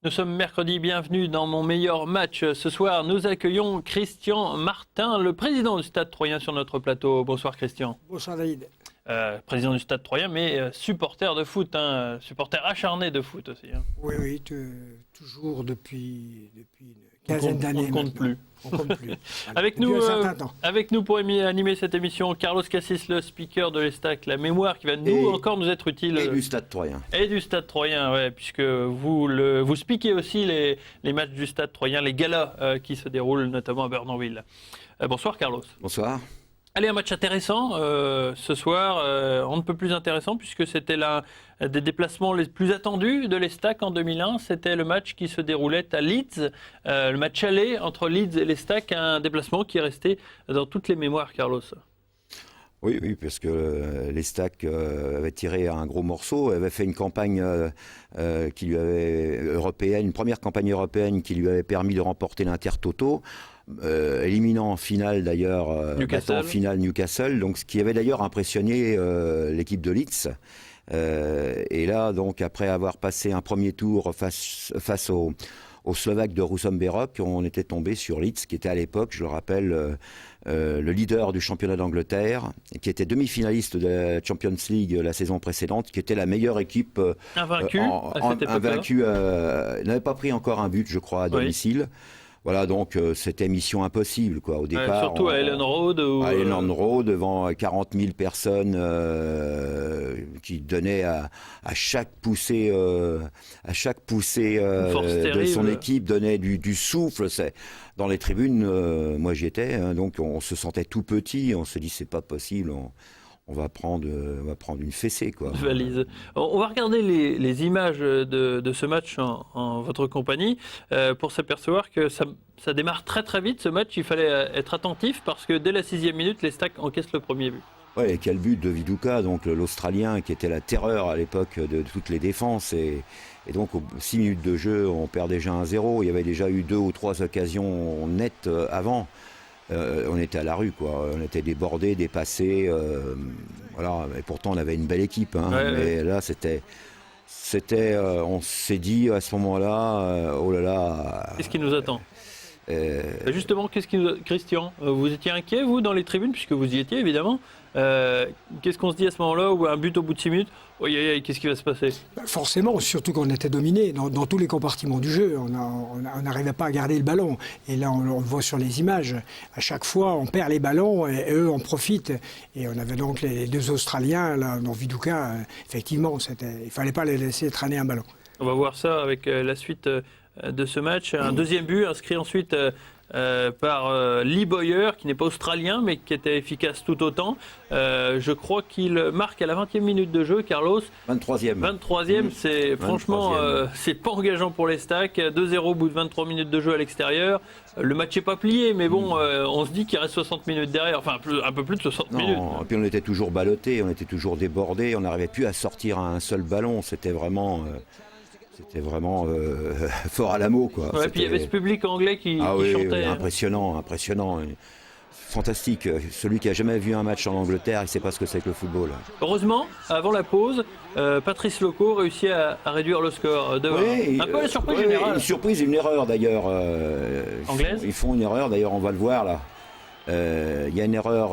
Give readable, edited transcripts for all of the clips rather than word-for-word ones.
Nous sommes mercredi, bienvenue dans mon meilleur match. Ce soir, nous accueillons Christian Martin, le président du Stade Troyen sur notre plateau. Bonsoir Christian. Bonsoir David. Président du Stade Troyen, mais supporter de foot, supporter acharné de foot aussi. Oui, toujours depuis une quinzaine d'années. On ne compte plus. On compte plus. Avec nous pour animer cette émission, Carlos Cassis, le speaker de l'Estac, la mémoire qui va encore nous être utile. Et du Stade Troyen. Et du Stade Troyen, ouais, puisque vous speakez aussi les matchs du Stade Troyen, les galas qui se déroulent notamment à Bernonville. Bonsoir Carlos. Bonsoir. Allez, un match intéressant ce soir, on ne peut plus intéressant puisque c'était l'un des déplacements les plus attendus de l'Estac en 2001. C'était le match qui se déroulait à Leeds, le match aller entre Leeds et l'Estac, un déplacement qui est resté dans toutes les mémoires, Carlos. Oui, parce que l'Estac avait tiré un gros morceau, avait fait une campagne qui lui avait européenne, une première campagne européenne qui lui avait permis de remporter l'Intertoto. Éliminant en finale d'ailleurs, battant en finale Newcastle, donc ce qui avait d'ailleurs impressionné l'équipe de Leeds. Et là, donc après avoir passé un premier tour face aux Slovaques de Ružomberok, on était tombé sur Leeds, qui était à l'époque, je le rappelle, le leader du championnat d'Angleterre, qui était demi-finaliste de la Champions League la saison précédente, qui était la meilleure équipe invaincue, n'avait pas pris encore un but, je crois, à domicile. Voilà, donc c'était mission impossible, quoi, au départ. Surtout à Ellen Road. À Ellen Road, devant 40 000 personnes qui donnaient à chaque poussée, de son équipe, donnaient du souffle. Dans les tribunes, moi j'y étais, donc on se sentait tout petit, on se dit c'est pas possible. On va prendre une fessée, quoi. Valise. On va regarder les images de ce match en votre compagnie pour s'apercevoir que ça démarre très très vite ce match. Il fallait être attentif parce que dès la 6e minute, l'Estac encaisse le premier but. Ouais, et quel but de Viduka, donc l'Australien qui était la terreur à l'époque de toutes les défenses. Et donc, aux 6 minutes de jeu, on perd déjà 1-0. Il y avait déjà eu 2 ou 3 occasions nettes avant. On était à la rue, quoi. On était débordés, dépassés. Voilà. Et pourtant, on avait une belle équipe. Mais là, on s'est dit à ce moment-là, oh là là. Qu'est-ce qui nous attend ? Justement, Christian, vous étiez inquiet, vous, dans les tribunes, puisque vous y étiez, évidemment. Qu'est-ce qu'on se dit à ce moment-là, où un but au bout de 6 minutes, qu'est-ce qui va se passer ? Forcément, surtout qu'on était dominé dans tous les compartiments du jeu. On n'arrivait pas à garder le ballon. Et là, on le voit sur les images. À chaque fois, on perd les ballons et eux en profitent. Et on avait donc les 2 Australiens, là, dans Viduka. Effectivement, il ne fallait pas les laisser traîner un ballon. On va voir ça avec la suite de ce match. Un deuxième but inscrit ensuite par Lee Bowyer, qui n'est pas australien mais qui était efficace tout autant. Je crois qu'il marque à la 20e minute de jeu, Carlos. 23e, c'est franchement c'est pas engageant pour l'Estac. 2-0 au bout de 23 minutes de jeu à l'extérieur. Le match n'est pas plié, mais bon, on se dit qu'il reste 60 minutes derrière, enfin un peu plus de 60 minutes. Et puis on était toujours ballottés, on était toujours débordés, on n'arrivait plus à sortir un seul ballon. C'était vraiment fort à l'amour, quoi. Ouais, puis il y avait ce public anglais qui chantait. Impressionnant. Fantastique. Celui qui a jamais vu un match en Angleterre, il ne sait pas ce que c'est que le football. Heureusement, avant la pause, Patrice Loco réussit à réduire le score. Un peu la surprise générale. Une surprise, une erreur d'ailleurs. Anglaise. Ils font une erreur, d'ailleurs on va le voir là. Il y a une erreur.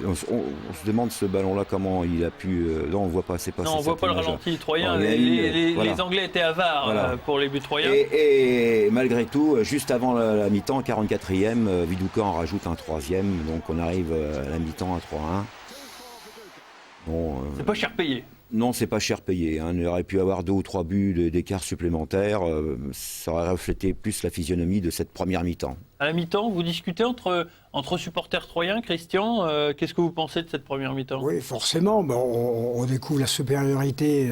On se demande ce ballon-là comment il a pu. Non, on voit pas. C'est pas. Non, on voit pas le ralenti troyen. Les Anglais étaient avares pour les buts troyens. Et malgré tout, juste avant la mi-temps, 44e, Viduka en rajoute un 3e. Donc on arrive à la mi-temps à 3-1. Bon, c'est pas cher payé. Non, c'est pas cher payé. Il aurait pu avoir 2 ou 3 buts d'écart supplémentaires. Ça aurait reflété plus la physionomie de cette première mi-temps. À la mi-temps, vous discutez entre supporters troyens, Christian. Qu'est-ce que vous pensez de cette première mi-temps ? Oui, forcément. On découvre la supériorité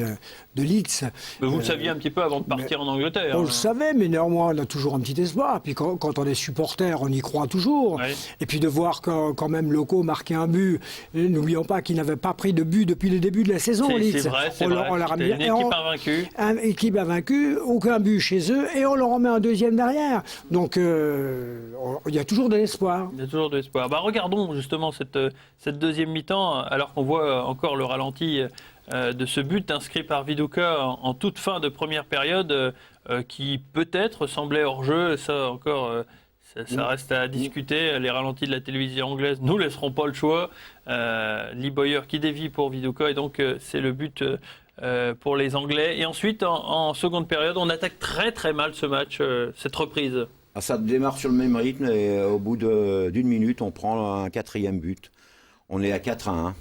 de Leeds. Mais vous le saviez un petit peu avant de partir en Angleterre. On le savait, mais néanmoins, on a toujours un petit espoir. Puis quand on est supporter, on y croit toujours. Oui. Et puis de voir quand même Loco marquer un but. N'oublions pas qu'il n'avait pas pris de but depuis le début de la saison, Leeds. C'est vrai. C'était une équipe invaincue. Une équipe invaincue, aucun but chez eux, et on leur en met un deuxième derrière. Donc, il y a toujours de l'espoir. Il y a toujours de l'espoir. Regardons justement cette deuxième mi-temps, alors qu'on voit encore le ralenti de ce but inscrit par Viduka en toute fin de première période, qui peut-être semblait hors-jeu. Ça encore, ça reste à discuter. Les ralentis de la télévision anglaise nous laisseront pas le choix. Lee Bowyer qui dévie pour Viduka, et donc c'est le but pour les Anglais. Et ensuite, en seconde période, on attaque très très mal ce match, cette reprise. Ça démarre sur le même rythme et au bout d'une minute, on prend un 4e but. On est à 4-1.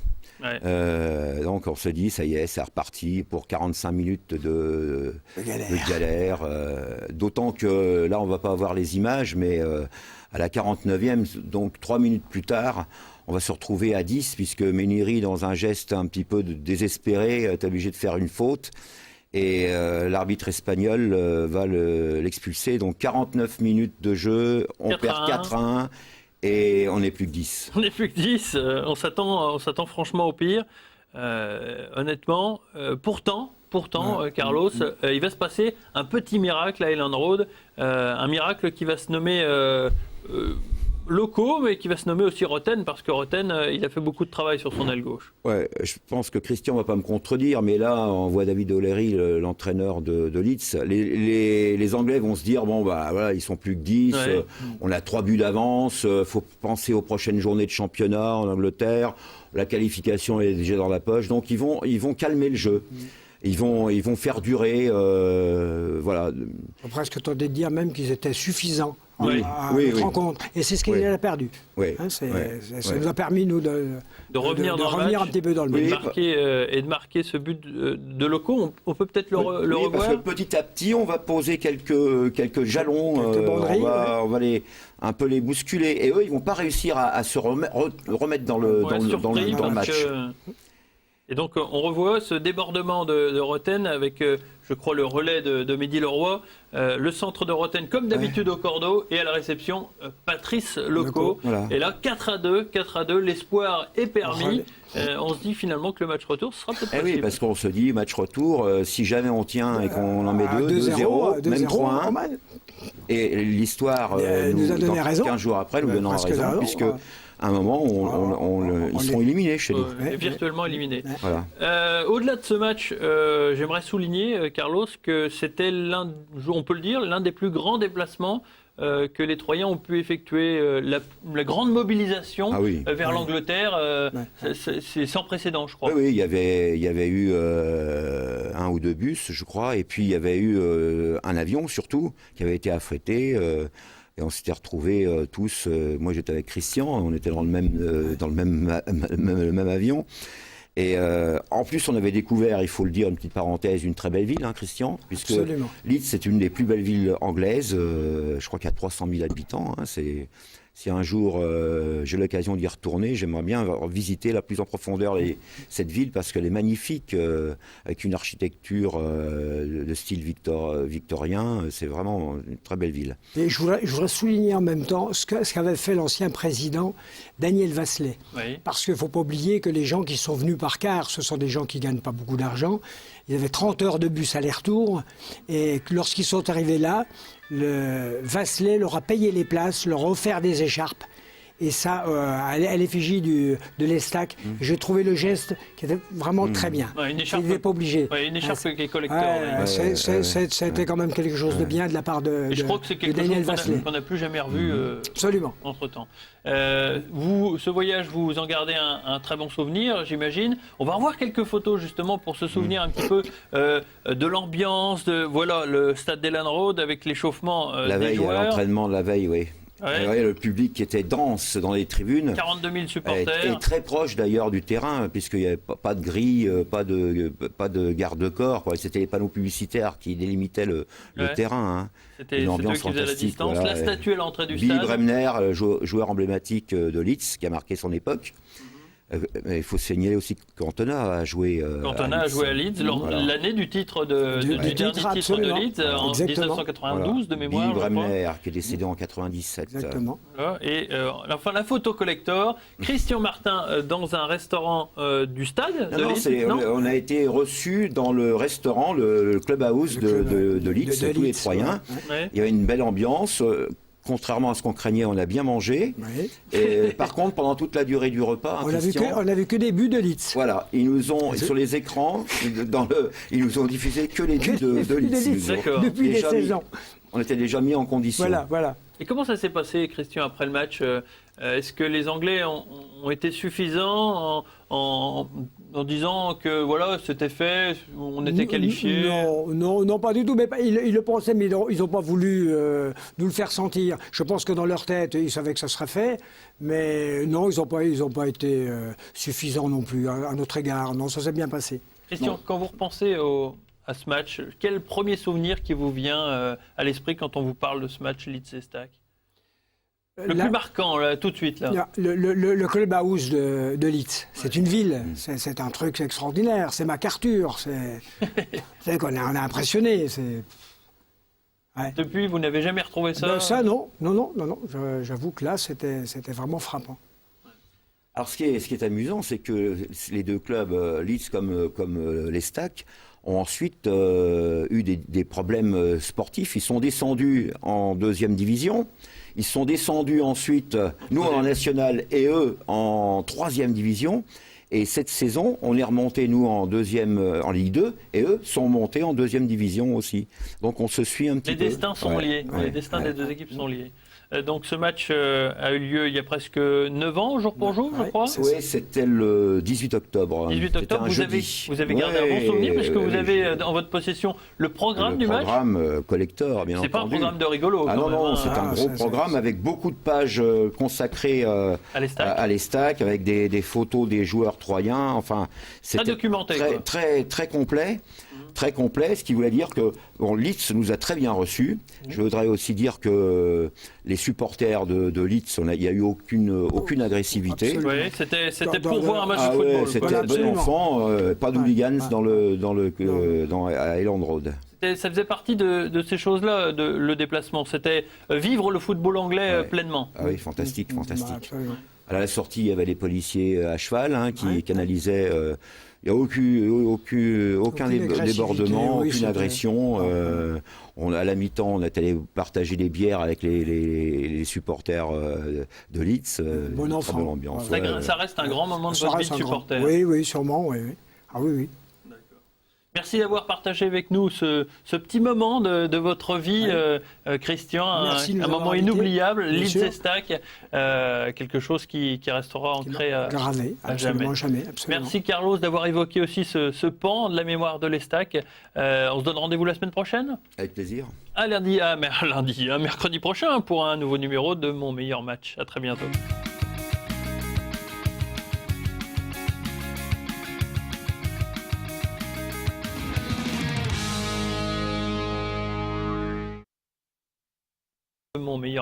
Ouais. Donc on se dit, ça y est, c'est reparti pour 45 minutes de galère. D'autant que là, on ne va pas avoir les images, mais à la 49e, donc 3 minutes plus tard, on va se retrouver à 10, puisque Méniri, dans un geste un petit peu désespéré, est obligé de faire une faute. Et l'arbitre espagnol va l'expulser. Donc 49 minutes de jeu, on perd 4-1 et on n'est plus que 10. On n'est plus que 10, on s'attend franchement au pire. Honnêtement, pourtant, Carlos, il va se passer un petit miracle à Elland Road, un miracle qui va se nommer locaux, mais qui va se nommer aussi Roten, parce que Roten, il a fait beaucoup de travail sur son aile gauche. Ouais, je pense que Christian va pas me contredire, mais là, on voit David O'Leary, l'entraîneur de Leeds. Les Anglais vont se dire, bon, bah voilà, ils sont plus que 10, Ouais. on a 3 buts d'avance, faut penser aux prochaines journées de championnat en Angleterre, la qualification est déjà dans la poche, donc ils vont calmer le jeu. Ils vont faire durer, voilà. On peut presque tenter de dire même qu'ils étaient suffisants à Oui, notre oui. rencontre. Et c'est ce qu'il a perdu. Oui, Ça oui. nous a permis, nous, de revenir dans le revenir match. un petit peu dans le Et match. de marquer ce but de locaux. On peut peut-être le Oui, parce revoir. que petit à petit, on va poser quelques jalons, Quelques banderilles, on va un peu les bousculer. Et eux, ils vont pas réussir à se remettre dans le Surpris, dans le donc, match. Et donc on revoit ce débordement de Roten avec, je crois, le relais de Mehdi Leroy, le centre de Roten comme d'habitude au cordeau, et à la réception Patrice Loco. Voilà. Et là 4-2, l'espoir est permis. On se dit finalement que le match retour sera peut-être Eh possible. oui, parce qu'on se dit, match retour, si jamais on tient et qu'on en met 2-0, même 3-1, et l'histoire nous a donné raison. 15 jours après, nous donnera Presque raison, raison, puisque à un moment, ils seront éliminés chez nous. Virtuellement éliminé. Voilà. Au-delà de ce match, j'aimerais souligner, Carlos, que c'était on peut le dire, l'un des plus grands déplacements que les Troyens ont pu effectuer. La grande mobilisation vers l'Angleterre, c'est sans précédent, je crois. Oui, il y avait eu 1 ou 2 bus, je crois, et puis il y avait eu un avion surtout qui avait été affrété. Et on s'était retrouvés tous. Moi, j'étais avec Christian. On était dans le même avion. Et en plus, on avait découvert, il faut le dire, une petite parenthèse, une très belle ville, hein, Christian, puisque Absolument. Leeds, c'est une des plus belles villes anglaises. Je crois qu'il y a 300 000 habitants. Hein, si un jour j'ai l'occasion d'y retourner, j'aimerais bien visiter la plus en profondeur cette ville, parce qu'elle est magnifique, avec une architecture de style victorien. C'est vraiment une très belle ville. Et je voudrais souligner en même temps ce qu'avait fait l'ancien président Daniel Vasselet. Oui. Parce qu'il ne faut pas oublier que les gens qui sont venus par car, ce sont des gens qui ne gagnent pas beaucoup d'argent. Il y avait 30 heures de bus aller-retour. Et lorsqu'ils sont arrivés là, le Vasselet leur a payé les places, leur a offert des écharpes. Et ça, à l'effigie de l'Estac, j'ai trouvé le geste qui était vraiment très bien. Ouais, une écharpe, il n'était pas obligé. Ouais, une écharpe qui est collector. C'était quand même quelque chose de bien de la part de Et je crois que c'est quelque Daniel chose Vasselet. qu'on n'a plus jamais revu Absolument. entre-temps. Ce voyage, vous en gardez un très bon souvenir, j'imagine. On va revoir quelques photos justement pour se souvenir un petit peu de l'ambiance, voilà, le stade d'Elland Road avec l'échauffement des joueurs. L'entraînement de la veille, oui. Ouais. Ouais, le public qui était dense dans les tribunes. 42 000 supporters. Et très proche d'ailleurs du terrain, puisqu'il n'y avait pas de grille, pas de garde-corps. C'était les panneaux publicitaires qui délimitaient le terrain. Hein. C'était eux qui faisaient la distance. Voilà. La statue à l'entrée du Billy stade. Bremner, joueur emblématique de Leeds, qui a marqué son époque. Il faut signaler aussi Cantona a joué Cantona a joué à Leeds l'année du titre du dernier titre de Leeds en 1992 de mémoire. Billy Bremner qui est décédé en 97. Exactement. Et enfin la photo collector, Christian Martin dans un restaurant du stade de Leeds. On a été reçus dans le restaurant, le clubhouse de Leeds, tous les Troyens. Ouais. Il y avait une belle ambiance. contrairement à ce qu'on craignait, on a bien mangé. Oui. Et par contre, pendant toute la durée du repas, On a vu que des buts de Leeds. voilà, ils nous ont, sur les écrans, ils nous ont diffusé que les buts de Leeds. Ils nous ont D'accord. Depuis les déjà 16 mis- ans. On était déjà mis en condition. Voilà. Et comment ça s'est passé, Christian, après le match? Est-ce que les Anglais ont été suffisants en disant que voilà, c'était fait, on était qualifiés? Non, pas du tout. Mais ils le pensaient, mais ils n'ont pas voulu nous le faire sentir. Je pense que dans leur tête, ils savaient que ça serait fait. Mais non, ils n'ont pas été suffisants non plus à notre égard. Non, ça s'est bien passé. Christian, quand vous repensez à ce match, quel premier souvenir qui vous vient à l'esprit quand on vous parle de ce match Leeds-Estac? Le plus marquant, là, tout de suite. Là. Le clubhouse de Leeds, c'est une ville, c'est un truc extraordinaire, c'est MacArthur, c'est qu'on a impressionné. Ouais. Depuis, vous n'avez jamais retrouvé ça? Ça, non. J'avoue que là, c'était vraiment frappant. Alors ce qui est amusant, c'est que les deux clubs, Leeds comme l'Estac, ont ensuite eu des problèmes sportifs. Ils sont descendus en 2e division. Ils sont descendus ensuite, nous en national et eux en 3e division. Et cette saison, on est remonté, nous, en Ligue 2, et eux sont montés en 2e division aussi. Donc on se suit un petit peu. Les destins sont liés. Les destins des deux équipes sont liés. Donc ce match a eu lieu il y a presque 9 ans, jour pour jour, je crois. Oui, c'était le 18 octobre. 18 octobre, vous avez gardé un bon souvenir puisque vous avez en votre possession le programme du match. Le programme collector, bien entendu. C'est pas un programme de rigolo. Ah quand non, même, c'est un gros programme avec beaucoup de pages consacrées à l'Estac, avec des photos des joueurs troyens. Enfin, c'était documenté, très complet. Très complet, ce qui voulait dire que Leeds nous a très bien reçus. Je voudrais aussi dire que les supporters de Leeds, il n'y a eu aucune agressivité. Oui, c'était pour voir un match de football. C'était bon enfant, pas d'hooligans à Elland Road. Ça faisait partie de ces choses-là, le déplacement. C'était vivre le football anglais pleinement. Ah oui, fantastique. Bah, À la sortie, il y avait les policiers à cheval qui canalisaient. Il n'y a aucun débordement, aucune agression. À la mi-temps, on est allé partager des bières avec les supporters de Leeds. Bon enfant. Très bonne ambiance. Ça reste un grand moment de votre vie de supporter. Oui, sûrement. Oui. Ah oui. Merci d'avoir partagé avec nous ce petit moment de votre vie, Christian. Un moment inoubliable, Leeds-Estac, quelque chose qui restera ancré à jamais. Absolument. Merci Carlos d'avoir évoqué aussi ce pan de la mémoire de l'Estac. On se donne rendez-vous la semaine prochaine? Avec plaisir. Mercredi prochain pour un nouveau numéro de Mon Meilleur Match. À très bientôt. Mon meilleur